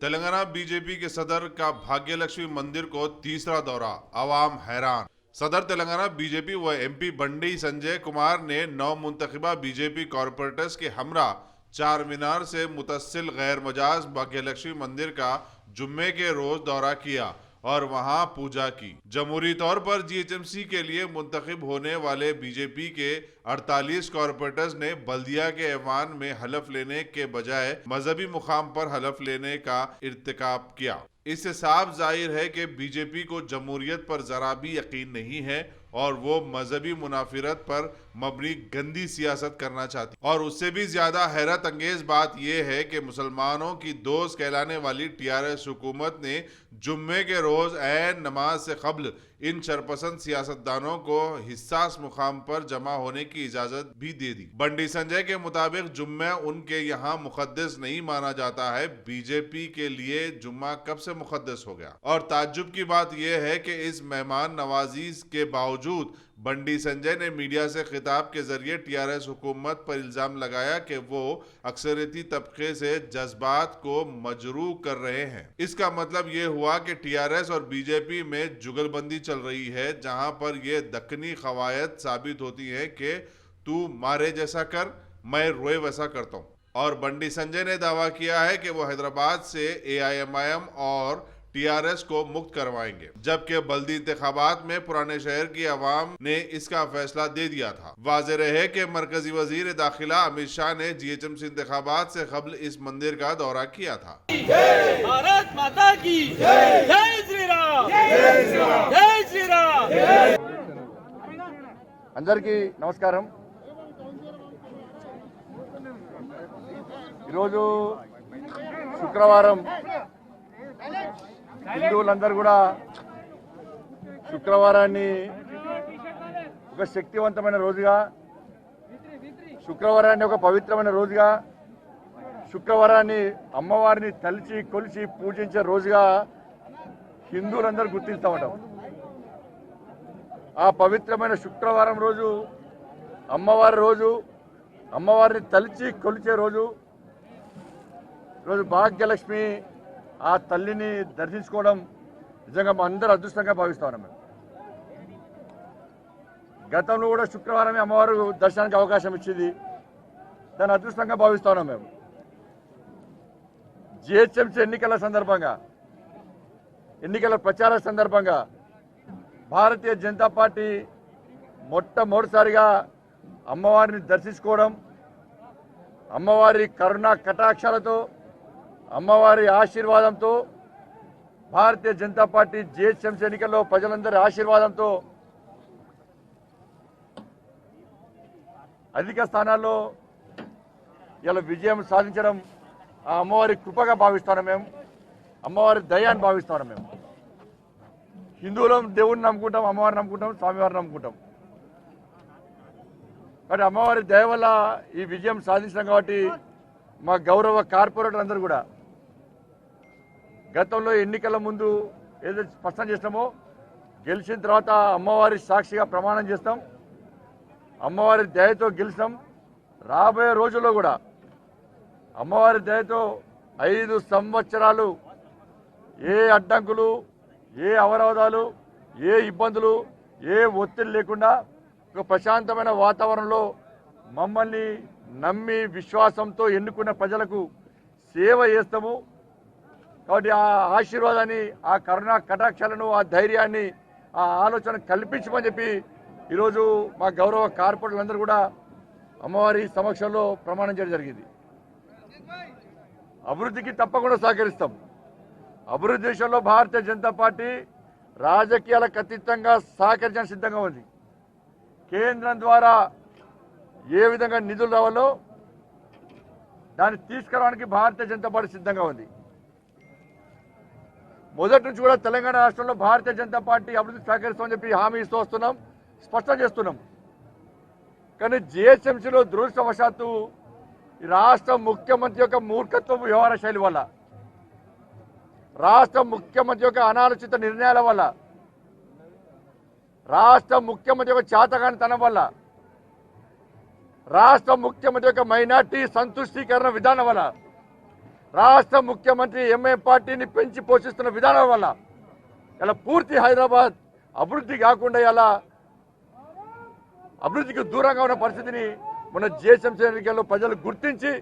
Telangana BJP के सदर का भाग्यलक्ष्मी मंदिर को तीसरा दौरा, अवाम हैरान। सदर तेलंगाना बीजेपी व एमपी बंडी संजय कुमार ने नौ मुंतखबा बीजेपी कॉरपोरेटर्स के हमरा चार मीनार से मुतसिल गैर मजाज भाग्यलक्ष्मी मंदिर का जुम्मे के रोज दौरा किया और वहां पूजा की। जमहूरी तौर पर जीएचएमसी के लिए मुंतखब होने वाले बीजेपी के 48 कॉरपोरेटर्स ने बल्दिया के ऐवान में हलफ लेने के बजाय मजहबी मुकाम पर हलफ लेने का इर्तिकाब किया। इससे साफ जाहिर है कि बीजेपी को जमहूरियत पर जरा भी यकीन नहीं है और वो मजहबी मुनाफिरत पर मबनी गंदी सियासत करना चाहती। और उससे भी ज्यादा हैरत अंगेज बात यह है कि मुसलमानों की दोस्त कहलाने वाली टीआरएस हुकूमत ने जुम्मे के रोज ऐन नमाज से कब्ल इन शरपसंद सियासतदानों को हिस्सास मुकाम पर जमा होने की इजाजत भी दे दी। बंडी संजय के मुताबिक जुम्मा उनके यहाँ मुकद्दस नहीं माना जाता है। बीजेपी के लिए जुम्मा कब से मुकद्दस हो गया? और ताज्जुब की बात यह है कि इस मेहमान नवाजी के बावजूद बंडी संजय ने मीडिया से खिताब के जरिए टीआरएस हुकूमत पर इल्जाम लगाया कि वो अक्सरियती तबके से जज्बात को मजरू कर रहे हैं। इसका मतलब ये हुआ कि टीआरएस और बीजेपी में जुगलबंदी चल रही है, जहां पर ये दक्कनी कवायद साबित होती है कि तू मारे जैसा कर, मैं रोए वैसा करता हूं। और बंडी संजय ने दावा किया है कि वो हैदराबाद से एआईएमआईएम और टीआरएस को मुक्त करवाएंगे, जबकि बल्दी इंतखाबात में पुराने शहर की आवाम ने इसका फैसला दे दिया था। वाज़ेह रहे कि मरकजी वजीर दाखिला अमित शाह ने जीएचएमसी इंतखाबात से कबल इस मंदिर का दौरा किया था। भारत माता की जय, जय श्री राम, जय श्री राम, जय श्री राम। అందరికీ నమస్కారం। ఈరోజు శుక్రవారం హిందువులందరూ కూడా శుక్రవారాన్ని ఒక శక్తివంతమైన రోజుగా, శుక్రవారాన్ని ఒక పవిత్రమైన రోజుగా, శుక్రవారాన్ని అమ్మవారిని తలిచి కొలిచి పూజించే రోజుగా హిందువులందరూ గుర్తిస్తూ ఉంటాం. ఆ పవిత్రమైన శుక్రవారం రోజు అమ్మవారి రోజు, అమ్మవారిని తలిచి కొలిచే రోజు, ఈరోజు భాగ్యలక్ష్మి ఆ తల్లిని దర్శించుకోవడం నిజంగా మా అందరూ అదృష్టంగా భావిస్తా ఉన్నాం. మేము గతంలో కూడా శుక్రవారమే అమ్మవారు దర్శనానికి అవకాశం ఇచ్చింది, దాన్ని అదృష్టంగా భావిస్తా ఉన్నాం. మేము జిహెచ్ఎంసీ ఎన్నికల సందర్భంగా, ఎన్నికల ప్రచార సందర్భంగా భారతీయ జనతా పార్టీ మొట్టమొదటిసారిగా అమ్మవారిని దర్శించుకోవడం, అమ్మవారి కరుణా కటాక్షాలతో, అమ్మవారి ఆశీర్వాదంతో, భారతీయ జనతా పార్టీ జిహెచ్ఎంసీ ఎన్నికల్లో ప్రజలందరి ఆశీర్వాదంతో అధిక స్థానాల్లో ఇలా విజయం సాధించడం ఆ అమ్మవారి కృపగా భావిస్తున్నాం. మేము అమ్మవారి దయాన్ని భావిస్తున్నాం. మేము హిందువులం దేవుడిని నమ్ముకుంటాం, అమ్మవారిని నమ్ముకుంటాం, స్వామివారిని నమ్ముకుంటాం. కాబట్టి అమ్మవారి దయ వల్ల ఈ విజయం సాధించాం. కాబట్టి మా గౌరవ కార్పొరేటర్ అందరూ కూడా గతంలో ఎన్నికల ముందు ఏదైతే స్పష్టం చేస్తామో, గెలిచిన తర్వాత అమ్మవారి సాక్షిగా ప్రమాణం చేస్తాం, అమ్మవారి దయతో గెలిచాం. రాబోయే రోజుల్లో కూడా అమ్మవారి దయతో 5 సంవత్సరాలు ఏ అడ్డంకులు, ఏ అవరోధాలు, ఏ ఇబ్బందులు, ఏ ఒత్తిడి లేకుండా ఒక ప్రశాంతమైన వాతావరణంలో మమ్మల్ని నమ్మి విశ్వాసంతో ఎన్నుకున్న ప్రజలకు సేవ చేస్తాము. కాబట్టి ఆ ఆశీర్వాదాన్ని, ఆ కరుణా కటాక్షాలను, ఆ ధైర్యాన్ని, ఆ ఆలోచన కల్పించమని చెప్పి ఈరోజు మా గౌరవ కార్పొరేటర్లందరూ కూడా అమ్మవారి సమక్షంలో ప్రమాణం చేయడం జరిగింది. అభివృద్ధికి తప్పకుండా సహకరిస్తాం. అభివృద్ధి విషయంలో భారతీయ జనతా పార్టీ రాజకీయాలకు అతీతంగా సహకరించడానికి సిద్ధంగా ఉంది. కేంద్రం ద్వారా ఏ విధంగా నిధులు రావాలో దాన్ని తీసుకురావడానికి భారతీయ జనతా పార్టీ సిద్ధంగా ఉంది. మొదటి నుంచి కూడా తెలంగాణ రాష్ట్రంలో భారతీయ జనతా పార్టీ అభివృద్ధి సహకరిస్తామని చెప్పి హామీ ఇస్తూ వస్తున్నాం, స్పష్టం చేస్తున్నాం. కానీ జిహెచ్ఎంసీలో దురదృష్టవశాత్తు ఈ రాష్ట్ర ముఖ్యమంత్రి యొక్క మూర్ఖత్వపు వ్యవహార శైలి వల్ల, రాష్ట్ర ముఖ్యమంత్రి యొక్క అనాలోచిత నిర్ణయాల వల్ల, రాష్ట్ర ముఖ్యమంత్రి యొక్క చేతగానితనం వల్ల, రాష్ట్ర ముఖ్యమంత్రి యొక్క మైనార్టీ సంతుష్టీకరణ విధానం వల్ల రాష్ట్ర ముఖ్యమంత్రి ఎంఏ పార్టీని పెంచి పోషిస్తున్న విధానం వల్ల ఇలా పూర్తి హైదరాబాద్ అభివృద్ధి కాకుండా ఇలా అభివృద్ధికి దూరంగా ఉన్న పరిస్థితిని మన జిహెచ్ఎంసీ ఎన్నికల్లో ప్రజలు గుర్తించి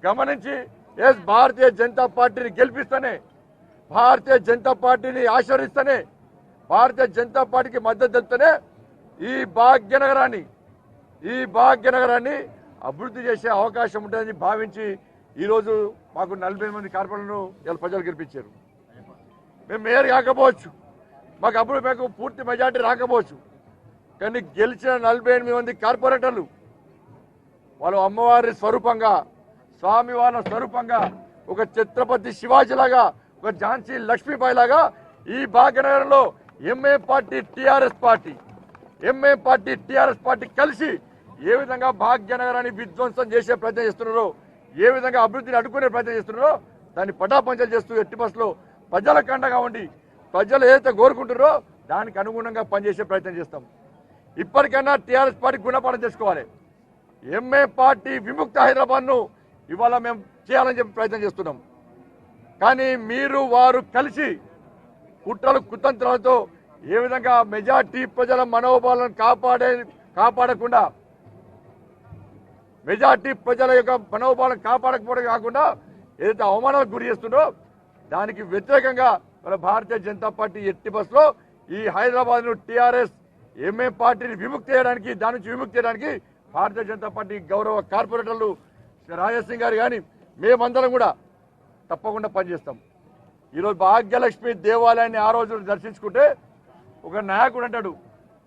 గమనించి ఎస్ భారతీయ జనతా పార్టీని గెలిపిస్తేనే, భారతీయ జనతా పార్టీని ఆశీర్వదిస్తేనే, భారతీయ జనతా పార్టీకి మద్దతు తెలుపుతూనే ఈ భాగ్యనగరాన్ని అభివృద్ధి చేసే అవకాశం ఉంటుందని భావించి ఈరోజు మాకు 40 మంది కార్పొరేటర్లను ఇలా ప్రజలు గెలిపించారు. మేము మేయర్ కాకపోవచ్చు, మాకు పూర్తి మెజార్టీ రాకపోవచ్చు, కానీ గెలిచిన 48 మంది కార్పొరేటర్లు వాళ్ళు అమ్మవారి స్వరూపంగా, స్వామి వాళ్ళ స్వరూపంగా, ఒక ఛత్రపతి శివాజీలాగా, ఒక ఝాన్సీ లక్ష్మీబాయి లాగా ఈ భాగ్యనగరంలో ఎంఏ పార్టీ టీఆర్ఎస్ పార్టీ కలిసి ఏ విధంగా భాగ్యనగరాన్ని విధ్వంసం చేసే ప్రయత్నం చేస్తున్నారో, ఏ విధంగా అభివృద్ధిని అడ్డుకునే ప్రయత్నం చేస్తున్నారో దాన్ని పటాపంచలు చేస్తూ ఎట్టి బస్సులో ప్రజలకు అండగా ఉండి ప్రజలు ఏదైతే కోరుకుంటారో దానికి అనుగుణంగా పనిచేసే ప్రయత్నం చేస్తాం. ఇప్పటికైనా టీఆర్ఎస్ పార్టీ గుణపాఠం చేసుకోవాలి. ఎంఏ పార్టీ విముక్త హైదరాబాద్ను ఇవాళ మేము చేయాలని చెప్పి ప్రయత్నం చేస్తున్నాం. కానీ మీరు వారు కలిసి కుట్రలు కుతంత్రాలతో ఏ విధంగా మెజార్టీ ప్రజల మనోభావాలను కాపాడకుండా, మెజార్టీ ప్రజల యొక్క మనోభావాలను కాపాడకపోవడం కాకుండా ఏదైతే అవమానాలకు గురి చేస్తుందో దానికి వ్యతిరేకంగా మన భారతీయ జనతా పార్టీ ఎట్టి బస్సులో ఈ హైదరాబాద్ను టీఆర్ఎస్ ఎంఏ పార్టీని విముక్తి చేయడానికి, దాని నుంచి విముక్తి చేయడానికి భారతీయ జనతా పార్టీ గౌరవ కార్పొరేటర్లు రాజేష్ గారు కానీ మేమందరం కూడా తప్పకుండా పనిచేస్తాం. ఈరోజు భాగ్యలక్ష్మి దేవాలయాన్ని ఆ రోజు దర్శించుకుంటే ఒక నాయకుడు అంటాడు,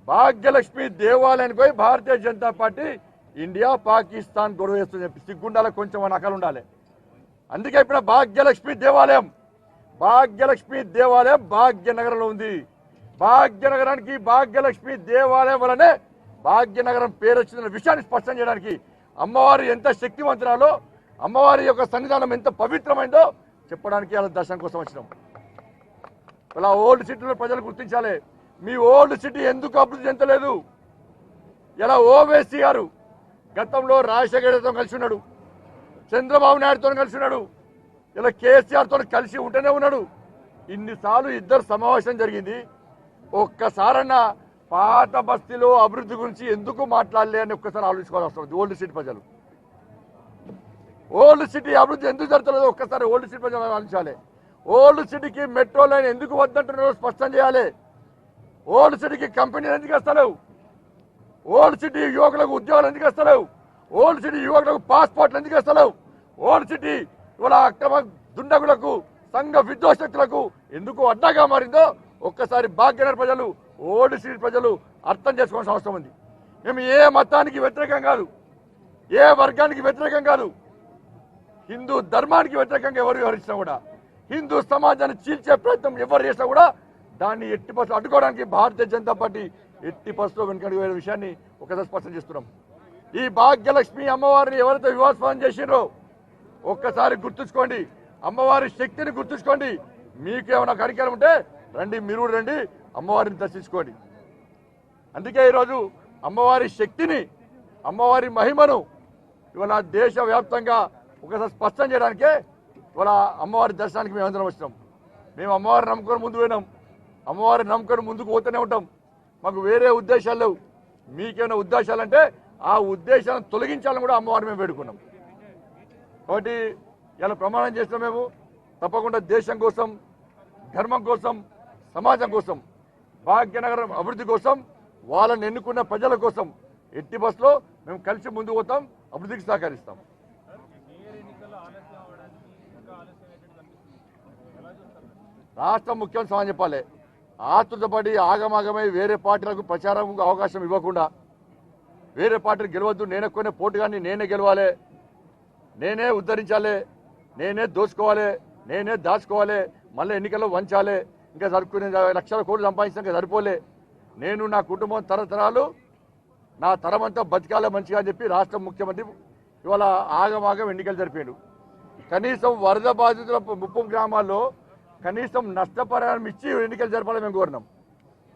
భాగ్యలక్ష్మి దేవాలయానికి పోయి భారతీయ జనతా పార్టీ ఇండియా పాకిస్తాన్ గొడవ చేస్తుంది చెప్పి సిగ్గుండాల కొంచెం నకలు ఉండాలి. అందుకే ఇప్పుడు భాగ్యలక్ష్మి దేవాలయం భాగ్యనగరంలో ఉంది. భాగ్యనగరానికి భాగ్యలక్ష్మి దేవాలయం వలనే భాగ్యనగరం పేరు వచ్చిన విషయాన్ని స్పష్టం చేయడానికి, అమ్మవారి ఎంత శక్తివంతురాలో, అమ్మవారి యొక్క సన్నిధానం ఎంత పవిత్రమైందో చెప్పడానికి అలా దర్శనం కోసం వచ్చినాం. ఇలా ఓల్డ్ సిటీలో ప్రజలు గుర్తించాలి, మీ ఓల్డ్ సిటీ ఎందుకు అభివృద్ధి చెందలేదు. ఇలా ఓవైసీ గారు గతంలో రాజశేఖర్తో కలిసి ఉన్నాడు, చంద్రబాబు నాయుడుతో కలిసి ఉన్నాడు, ఇలా కేసీఆర్తో కలిసి ఉంటూనే ఉన్నాడు. ఇన్నిసార్లు ఇద్దరు సమావేశం జరిగింది. ఒక్కసారన్నా పాత బస్తీలో అభివృద్ధి గురించి ఎందుకు మాట్లాడలే అని ఒక్కసారి ఆలోచించుకోవాల్సి వస్తుంది. ఓల్డ్ సిటీ ప్రజలు, ఓల్డ్ సిటీ అభివృద్ధి ఎందుకు జరుగుతుందో ఒక్కసారి ఓల్డ్ సిటీ ప్రజలు ఆలోచించాలి. ఓల్డ్ సిటీకి మెట్రో లైన్ ఎందుకు వద్దంటున్నారో స్పష్టం చేయాలి. ఓల్డ్ సిటీకి కంపెనీలు ఎందుకు వస్తలేవు, ఓల్డ్ సిటీ యువకులకు ఉద్యోగాలు ఎందుకు వస్తలేవు, ఓల్డ్ సిటీ యువకులకు పాస్పోర్ట్లు ఎందుకు వస్తలేవు, ఓల్డ్ సిటీ ఇవాళ అక్రమ దుండగులకు, సంఘ విద్వేషకులకు ఎందుకు అడ్డాగా మారిందో ఒక్కసారి భాగ్యనగర్ ప్రజలు, ఓల్డ్ సిటీ ప్రజలు అర్థం చేసుకోవాల్సిన అవసరం ఉంది. మేము ఏ మతానికి వ్యతిరేకం కాదు, ఏ వర్గానికి వ్యతిరేకం కాదు, హిందూ ధర్మానికి వ్యతిరేకంగా ఎవరు వ్యవహరించినా కూడా, హిందూ సమాజాన్ని చీల్చే ప్రయత్నం ఎవరు చేసినా కూడా దాన్ని ఎట్టి బస్సులో అడ్డుకోవడానికి భారతీయ జనతా పార్టీ ఎట్టి బస్సులో వెనుకడికి పోయే విషయాన్ని ఒకసారి స్పష్టం చేస్తున్నాం. ఈ భాగ్యలక్ష్మి అమ్మవారిని ఎవరైతే వివాస్వాసం చేసిరో ఒక్కసారి గుర్తుంచుకోండి, అమ్మవారి శక్తిని గుర్తుంచుకోండి. మీకేమైనా కరికాలం ఉంటే రండి, మీరు రండి, అమ్మవారిని దర్శించుకోండి. అందుకే ఈరోజు అమ్మవారి శక్తిని, అమ్మవారి మహిమను ఇవాళ దేశవ్యాప్తంగా ఒకసారి స్పష్టం చేయడానికే ఇవాళ అమ్మవారి దర్శనానికి మేము అందరం వచ్చినాం. మేము అమ్మవారిని నమ్ముకొని ముందు పోయినాం, అమ్మవారిని నమ్ముకొని ముందుకు పోతూనే ఉంటాం. మాకు వేరే ఉద్దేశాలు లేవు. మీకేమైనా ఉద్దేశాలు అంటే ఆ ఉద్దేశాలను తొలగించాలని కూడా అమ్మవారిని మేము వేడుకున్నాం. కాబట్టి ఇలా ప్రమాణం చేసిన మేము తప్పకుండా దేశం కోసం, ధర్మం కోసం, సమాజం కోసం, భాగ్యనగరం అభివృద్ధి కోసం, వాళ్ళని ఎన్నుకున్న ప్రజల కోసం ఎట్టి బస్సులో మేము కలిసి ముందుకు పోతాం, అభివృద్ధికి సహకరిస్తాం. రాష్ట్ర ముఖ్యమంత్రి సమాధానం చెప్పాలి. ఆతృతపడి ఆగమాగమై వేరే పార్టీలకు ప్రచారం అవకాశం ఇవ్వకుండా, వేరే పార్టీలు గెలవద్దు, నేనే కొన్ని పోటీగాన్ని నేనే గెలవాలి, నేనే ఉద్ధరించాలి, నేనే దోచుకోవాలి, నేనే దాచుకోవాలి, మళ్ళీ ఎన్నికల్లో వంచాలి, ఇంకా సరుకునే లక్షల కోట్లు సంపాదించిన ఇంకా సరిపోలే, నేను నా కుటుంబం తరతరాలు నా తరమంతా బతికాలే మంచిగా అని చెప్పి రాష్ట్ర ముఖ్యమంత్రి ఇవాళ ఆగమాగం ఎన్నికలు జరిపాడు. కనీసం వరద బాధితుల 30 గ్రామాల్లో కనీసం నష్టపరిహారం ఇచ్చి ఎన్నికలు జరపాలని మేము కోరినాం.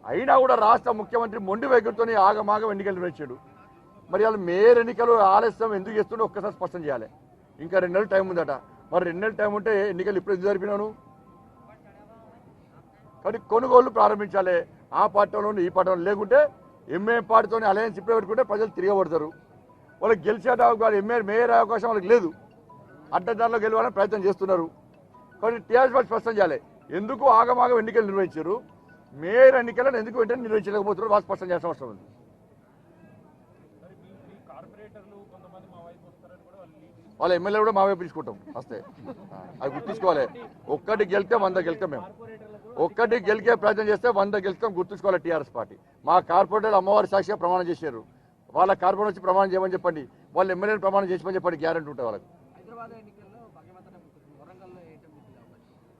అయినా కూడా రాష్ట్ర ముఖ్యమంత్రి మొండి వైఖరితో ఆగమాగం ఎన్నికలు నిర్వహించాడు. మరి వాళ్ళు మేయర్ ఎన్నికలు ఆలస్యం ఎందుకు చేస్తుండో ఒక్కసారి స్పష్టం చేయాలి. ఇంకా 2 నెలలు టైం ఉందట. మరి 2 నెలల టైం ఉంటే ఎన్నికలు ఇప్పుడు ఎందుకు జరిపినాను? కానీ కొనుగోళ్లు ప్రారంభించాలి. ఆ పార్టీలో ఈ పార్టీలో లేకుంటే ఎంఏ పార్టీతో అలయన్స్ ఇప్పుడే పెట్టుకుంటే ప్రజలు తిరగబడతారు. వాళ్ళకి గెలిచే మేయర్ అవకాశం వాళ్ళకి లేదు. అడ్డదారిలో గెలవాలని ప్రయత్నం చేస్తున్నారు. కానీ టీఆర్ఎస్ పార్టీ స్పష్టం చేయాలి, ఎందుకు ఆగమాగం ఎన్నికలు నిర్వహించారు, మేయర్ ఎన్నికలను ఎందుకు వెంటనే నిర్వహించలేకపోతున్నారు, వాళ్ళు స్పష్టం చేయాల్సిన అవసరం ఉంది. వాళ్ళ ఎమ్మెల్యే కూడా మా వైపు తీసుకుంటాం వస్తే, అది గుర్తుంచుకోవాలి. ఒక్కటి గెలిస్తే 100 గెలుస్తాం మేము. ఒక్కటి గెలికే ప్రయత్నం చేస్తే 100 గెలుస్తాం, గుర్తుంచుకోవాలి. టీఆర్ఎస్ పార్టీ మా కార్పొరేటర్ అమ్మవారి సాక్షిగా ప్రమాణం చేశారు. వాళ్ళ కార్పొరేటర్ వచ్చి ప్రమాణం చేయమని చెప్పండి, వాళ్ళ ఎమ్మెల్యేని ప్రమాణం చేసి చెప్పండి, గ్యారెంటీ ఉంటుంది వాళ్ళకి.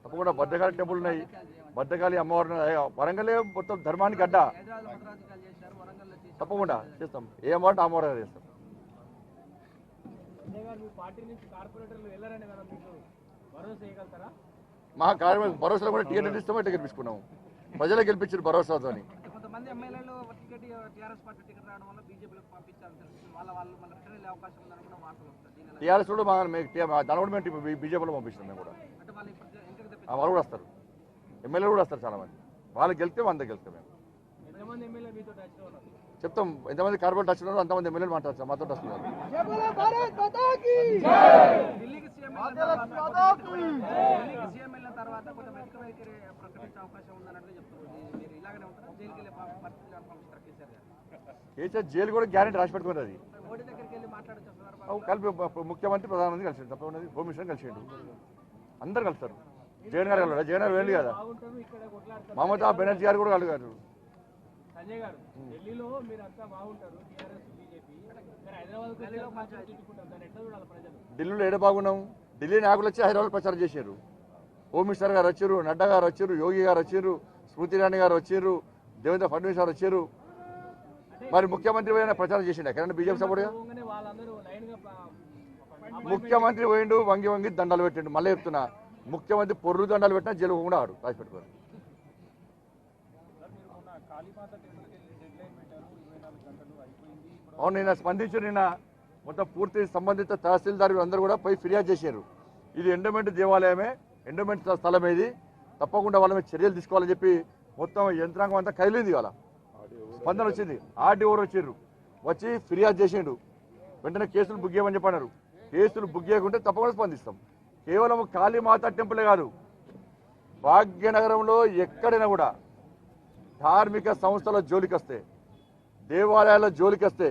తప్పకుండా భద్రకాళి టెంపుల్ ఉన్నాయి, భద్రకాళి అమ్మవారు వరంగల్ మొత్తం ధర్మానికి అడ్డ. తప్పకుండా చేస్తాం, ఏ అమ్మవారు అమ్మవారు చేస్తాం. మా కార్య భరోసాలో కూడా టికెట్ ఇస్తామో టికెట్ తీసుకున్నాము, ప్రజలే గెలిపించారు భరోసాతో. కొంతమంది ఎమ్మెల్యేలు టీఆర్ఎస్ పార్టీ టికెట్ రావడం వల్ల బీజేపీలోకి పంపించాలని తెలిసి వాళ్ళ రిటర్న్ వెళ్ళే అవకాశం ఉందని కూడా వార్తలు వస్తాయి. టీఆర్ఎస్ కూడా దాని కూడా మేము బీజేపీలో పంపిస్తున్నాం. మేము కూడా అంటే వాళ్ళు వాళ్ళు కూడా వస్తారు, ఎమ్మెల్యేలు కూడా వస్తారు చాలా మంది. వాళ్ళు గెలిస్తే 100 గెలుస్తాం మేము. చెప్తాం ఎంతమంది కార్పొరేట్ వచ్చినారో అంతమంది ఎమ్మెల్యేలు మాట్లాడతారు, మాతో వస్తున్నారు. ఢిల్లీకి సీఎం వెళ్ళిన తర్వాత కొంత వెనుక వైఖరి ప్రకటించే అవకాశం ఉందన్నట్టు చెప్తున్నారు. మీరు ఇలాగనే ఉంటారు, జైలుకి వెళ్ళే పరిస్థితులు పంపిస్తారు కేసీఆర్ గారు. కేసీఆర్ జైలు కూడా గ్యారెంటీ రాసి పెట్టుకున్నది. అది మోడీ దగ్గరికి వెళ్ళి మాట్లాడే సందర్భంగా కలిపి ముఖ్యమంత్రి ప్రధానమంత్రి కలిసిండు, తప్ప ఉన్నది. హోమ్ మినిస్టర్ కలిసిండు, అందరు కలుస్తారు. జగన్ గారు కలరా? జగన్ గారు వెళ్ళి కదా, మమతా బెనర్జీ గారు కూడా కలుగుతారు. సంజయ్ గారు, ఢిల్లీలో మీరు అంతా బాగుంటారు, టీఆర్ఎస్ బీజేపీ, హైదరాబాద్ ఢిల్లీలో ఏడ బాగున్నాం? ఢిల్లీ నాయకులు వచ్చి హైదరాబాద్ ప్రచారం చేశారు. హోమ్ మినిస్టర్ గారు వచ్చారు, నడ్డా గారు వచ్చారు, యోగి గారు వచ్చారు, స్మృతి ఇరానీ గారు వచ్చారు, దేవేంద్ర ఫడ్నవీస్ గారు వచ్చారు. మరి ముఖ్యమంత్రి పోయినా ప్రచారం చేసిండు ఎక్కడైనా బీజేపీ సపోర్ట్గా? ముఖ్యమంత్రి పోయిండు, వంగి వంగి దండాలు పెట్టిండు. మళ్ళీ చెప్తున్నా, ముఖ్యమంత్రి పొర్రు దండాలు పెట్టినా జైలు కూడా ఆడు రాసి పెట్టుకోరు. అవును, నిన్న స్పందించి నిన్న మొత్తం పూర్తి సంబంధిత తహసీల్దారులు అందరూ కూడా పోయి ఫిర్యాదు చేశారు. ఇది ఎండోమెంట్ దేవాలయమే, ఎండోమెంట్ స్థలం ఇది, తప్పకుండా వాళ్ళ మీద చర్యలు తీసుకోవాలని చెప్పి మొత్తం యంత్రాంగం అంతా కదిలింది. వాళ్ళ స్పందన వచ్చింది. ఆర్డీఓ వచ్చారు, వచ్చి ఫిర్యాదు చేసిండు, వెంటనే కేసులు బుక్ చేయమని చెప్పన్నారు. కేసులు బుక్ చేయకుంటే తప్పకుండా స్పందిస్తాం. కేవలం కాళీమాత టెంపులే కాదు, భాగ్యనగరంలో ఎక్కడైనా కూడా ధార్మిక సంస్థల జోలికి వస్తే, దేవాలయాల జోలికి వస్తే,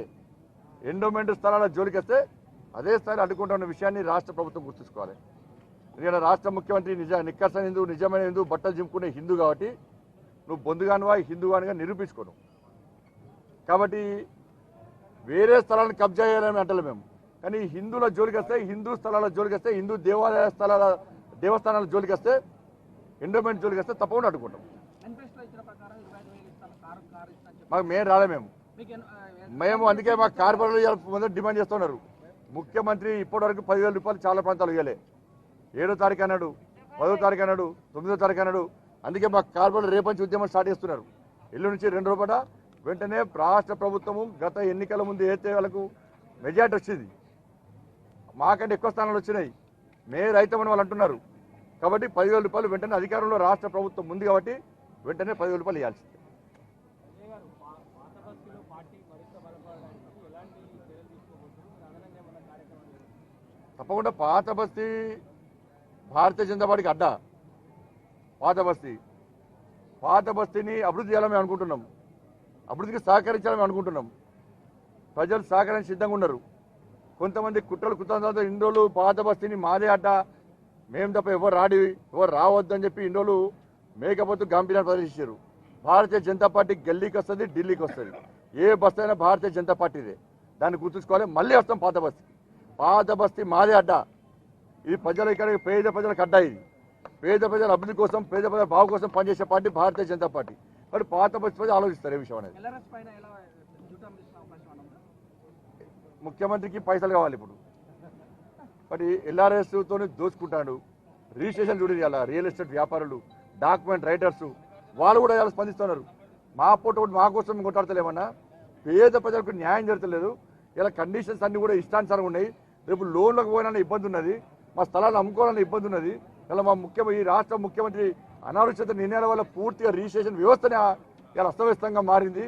ఎండోమెంట్ స్థలాల జోలికి వస్తే అదే స్థాయిలో అడ్డుకుంటున్న విషయాన్ని రాష్ట్ర ప్రభుత్వం గుర్తుంచుకోవాలి. ఎందుకంటే రాష్ట్ర ముఖ్యమంత్రి నిక్కర్సన హిందూ, నిజమైన హిందూ, బట్టలు చింపుకునే హిందూ కాబట్టి నువ్వు బొందుగానువా హిందూగానుగా నిరూపించుకోను. కాబట్టి వేరే స్థలాలను కబ్జా చేయాలని అంటలే మేము, కానీ హిందువుల జోలికి వస్తే, హిందూ స్థలాల జోలికి వస్తే, హిందూ దేవాలయ స్థలాల దేవస్థానాల జోలికి వస్తే, ఎండోమెంట్ జోలికి వస్తే తప్పకుండా అడ్డుకుంటాం. మాకు మేము రాలే, మేము అందుకే మా కార్పొరేట్లు డిమాండ్ చేస్తున్నారు. ముఖ్యమంత్రి ఇప్పటివరకు 10,000 రూపాయలు చాలా ప్రాంతాలు ఇవ్వలే. 7వ తారీఖు అన్నాడు, 10వ తారీఖు అన్నాడు, 9వ తారీఖు అన్నాడు. అందుకే మా కార్పొరేట్ రేపంచి ఉద్యమం స్టార్ట్ చేస్తున్నారు. ఎల్లు నుంచి 2 రోజుల వెంటనే రాష్ట్ర ప్రభుత్వము గత ఎన్నికల ముందు అయితే వాళ్ళకు మెజార్టీ వచ్చింది, మాకంటే ఎక్కువ స్థానాలు వచ్చినాయి, మేయర్ అవుతామని వాళ్ళు అంటున్నారు. కాబట్టి 10,000 రూపాయలు వెంటనే అధికారంలో రాష్ట్ర ప్రభుత్వం ఉంది కాబట్టి వెంటనే 10,000 రూపాయలు ఇవ్వాల్సింది. తప్పకుండా పాత బస్తీ భారతీయ జనతా పార్టీకి అడ్డా. పాత బస్తీని అభివృద్ధి చేయాలని అనుకుంటున్నాం, అభివృద్ధికి సహకరించాలని అనుకుంటున్నాం. ప్రజలు సహకరించి సిద్ధంగా ఉన్నారు. కొంతమంది కుట్రలు ఇన్ని రోజులు పాత బస్తీని మాదే అడ్డ, మేము తప్ప ఎవరు రావద్దని చెప్పి ఇన్ని రోజులు మేకపోతు గాంభీర్యాన్ని ప్రదర్శించారు. భారతీయ జనతా పార్టీ గల్లీకి వస్తుంది, ఢిల్లీకి వస్తుంది. ఏ బస్తీ అయినా భారతీయ జనతా పార్టీదే, దాన్ని గుర్తుంచుకోవాలి. మళ్ళీ వస్తాం పాత బస్తీ మాదే అడ్డ. ఇది ప్రజలు, ఇక్కడ పేద ప్రజలకు అడ్డా. ఇది పేద ప్రజల అభివృద్ధి కోసం, పేద ప్రజల బాగు కోసం పనిచేసే పార్టీ భారతీయ జనతా పార్టీ. కాబట్టి పాత బస్తీ ప్రజలు ఆలోచిస్తారు ఏ విషయం అనేది. ముఖ్యమంత్రికి పైసలు కావాలి ఇప్పుడు, కాబట్టి ఎల్ఆర్ఎస్తో దోచుకుంటాడు. రిజిస్ట్రేషన్ చూడండి, ఇలా రియల్ ఎస్టేట్ వ్యాపారులు, డాక్యుమెంట్ రైటర్స్ వాళ్ళు కూడా ఇలా స్పందిస్తున్నారు. మా పూట మా కోసం కొట్టాడతలేమన్నా, పేద ప్రజలకు న్యాయం జరగలేదు. ఇలా కండిషన్స్ అన్ని కూడా ఇష్టానుసారంగా ఉన్నాయి. రేపు లోన్లకు పోయినా ఇబ్బంది ఉన్నది. మా స్థలాలు అమ్ముకోవాలనే ఇబ్బంది ఉన్నది. ఇలా మా ఈ రాష్ట్ర ముఖ్యమంత్రి అనాలోచిత నిర్ణయాల వల్ల పూర్తిగా రిజిస్ట్రేషన్ వ్యవస్థనే ఇలా అస్తవ్యస్తంగా మారింది.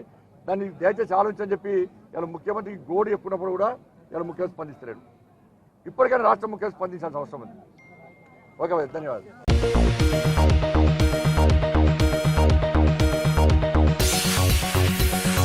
దాన్ని దయచేసి ఆలోచించని చెప్పి ఇలా ముఖ్యమంత్రికి గోడు చెప్పుకున్నప్పుడు కూడా ఇలా ముఖ్యమంత్రి స్పందిస్తలేడు. ఇప్పటికైనా రాష్ట్ర ముఖ్యమంత్రి స్పందించాల్సిన అవసరం ఉంది. ఓకే, ధన్యవాదాలు.